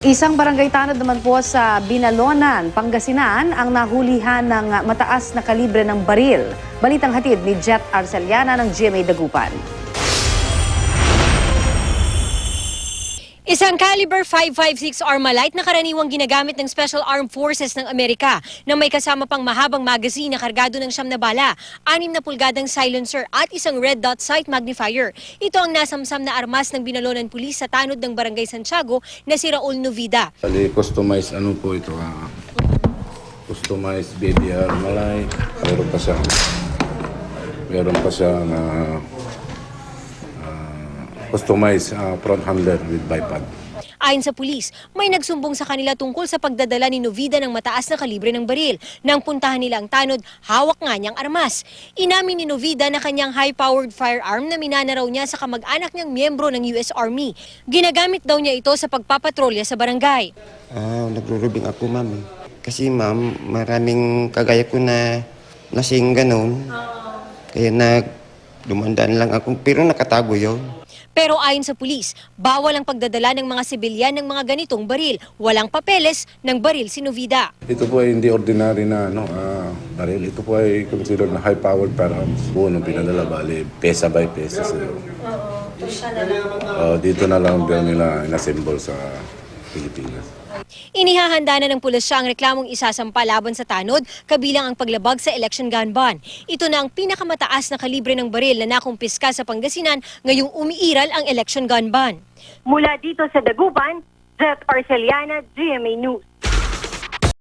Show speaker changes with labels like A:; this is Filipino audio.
A: Isang barangay tanod naman po sa Binalonan, Pangasinan ang nahulihan ng mataas na kalibre ng baril. Balitang hatid ni Jet Arceliana ng GMA Dagupan.
B: Isang caliber .556 Armalite na karaniwang ginagamit ng Special Armed Forces ng Amerika na may kasama pang mahabang magazine na kargado ng 9 na bala, 6 na pulgadang silencer at isang red dot sight magnifier. Ito ang nasamsam na armas ng Binalonan Police sa tanod ng Barangay Santiago na si Raul Novida.
C: Customized po ito, customized baby Armalite. Meron pa siyang customized front handler with bipod.
B: Ayon sa pulis, may nagsumbong sa kanila tungkol sa pagdadala ni Novida ng mataas na kalibre ng baril. Nang puntahan nila ang tanod, hawak nga niyang armas. Inamin ni Novida na kanyang high-powered firearm na minana raw niya sa kamag-anak niyang miyembro ng US Army. Ginagamit daw niya ito sa pagpapatrolya sa barangay.
D: Nagrurubing ako, ma'am. Kasi, ma'am, maraming kagaya ko na lasing ganun. Kaya dumandaan lang ako, pero nakatago yun.
B: Pero ayon sa pulis, bawal ang pagdadala ng mga sibilyan ng mga ganitong baril. Walang papeles ng baril si Novida.
C: Ito po ay hindi ordinary na baril. Ito po ay considered na high-powered firearms. Buo nung pinadala, bali, pesa by pesa. Dito na lang daw nila inassemble sa Pilipinas.
B: Inihahanda na ng pulisya ang reklamong isasampa laban sa tanod, kabilang ang paglabag sa election gun ban. Ito na ang pinakamataas na kalibre ng baril na nakumpiska sa Pangasinan ngayong umiiral ang election gun ban.
E: Mula dito sa Dagupan, Jet Arceliana, GMA News.